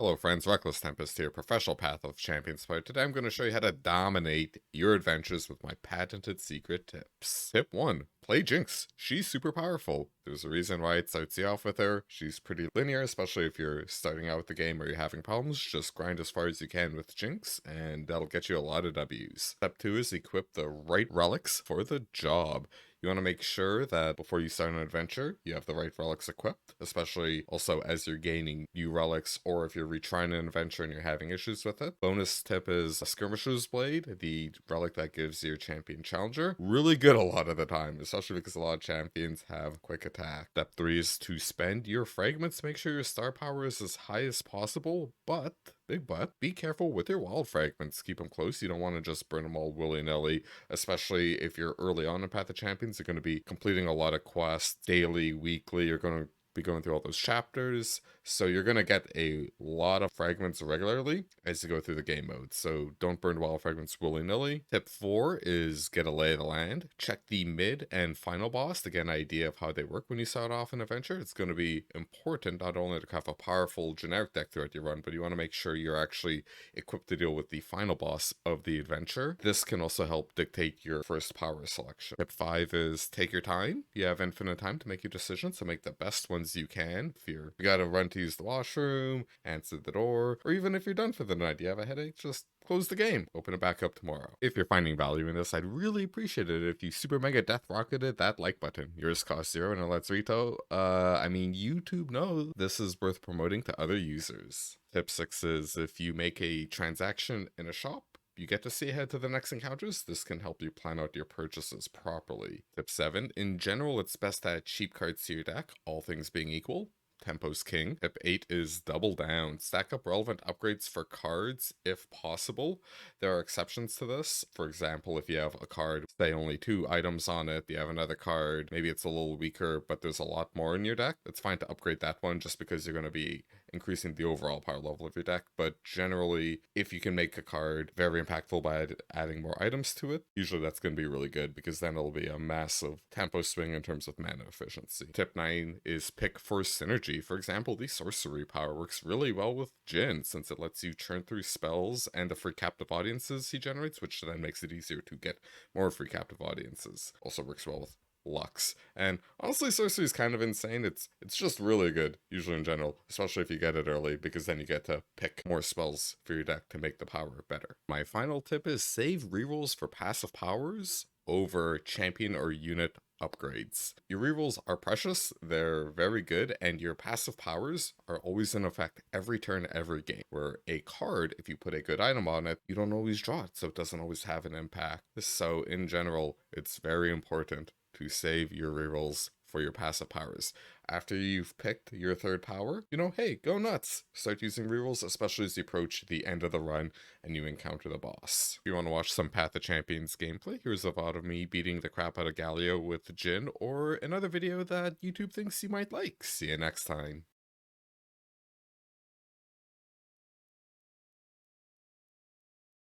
Hello friends, Reckless Tempest here, professional Path of Champions player. Today I'm going to show you how to dominate your adventures with my patented secret tips. Tip 1. Play Jinx. She's super powerful. There's a reason why it starts you off with her. She's pretty linear, especially if you're starting out with the game or you're having problems. Just grind as far as you can with Jinx, and that'll get you a lot of W's. Step 2 is equip the right relics for the job. You want to make sure that before you start an adventure, you have the right relics equipped, especially also as you're gaining new relics or if you're retrying an adventure and you're having issues with it. Bonus tip is a Skirmisher's Blade, the relic that gives your champion challenger. Really good a lot of the time, especially because a lot of champions have quick attack. Step 3 is to spend your fragments. Make sure your star power is as high as possible, but big but, be careful with your wild fragments. Keep them close. You don't want to just burn them all willy-nilly, especially if you're early on in Path of Champions. You're going to be completing a lot of quests daily, weekly. You're going to be going through all those chapters, so you're going to get a lot of fragments regularly as you go through the game mode, so don't burn wild fragments willy-nilly. Tip 4 is get a lay of the land. Check the mid and final boss to get an idea of how they work when you start off an adventure. It's going to be important not only to have a powerful generic deck throughout your run, but you want to make sure you're actually equipped to deal with the final boss of the adventure. This can also help dictate your first power selection. Tip 5 is take your time. You have infinite time to make your decisions, so make the best ones you can. If you gotta run to use the washroom, answer the door, or even if you're done for the night, you have a headache, just close the game, open it back up tomorrow. If you're finding value in this, I'd really appreciate it if you super mega death rocketed that like button. Yours costs 0 and it lets Rito, YouTube know this is worth promoting to other users. Tip 6 is if you make a transaction in a shop, you get to see ahead to the next encounters. This can help you plan out your purchases properly. Tip 7. In general, it's best to add cheap cards to your deck, all things being equal. Tempo's king. Tip 8 is double down. Stack up relevant upgrades for cards if possible. There are exceptions to this. For example, if you have a card, say only 2 items on it, you have another card, maybe it's a little weaker, but there's a lot more in your deck, it's fine to upgrade that one just because you're going to be increasing the overall power level of your deck. But generally, if you can make a card very impactful by adding more items to it, usually that's going to be really good because then it'll be a massive tempo swing in terms of mana efficiency. Tip 9 is pick for synergy. For example, the sorcery power works really well with Jin since it lets you churn through spells and the free captive audiences he generates, which then makes it easier to get more free captive audiences. Also works well with Lux. And honestly, sorcery is kind of insane. It's just really good, usually in general, especially if you get it early, because then you get to pick more spells for your deck to make the power better. My final tip is save rerolls for passive powers over champion or unit upgrades. Your rerolls are precious, they're very good, and your passive powers are always in effect every turn, every game. Where a card, if you put a good item on it, you don't always draw it, so it doesn't always have an impact. So in general, it's very important to save your rerolls for your passive powers. After you've picked your third power, hey, go nuts. Start using rerolls, especially as you approach the end of the run and you encounter the boss. If you want to watch some Path of Champions gameplay, here's a VOD of me beating the crap out of Galio with Jin, or another video that YouTube thinks you might like. See you next time.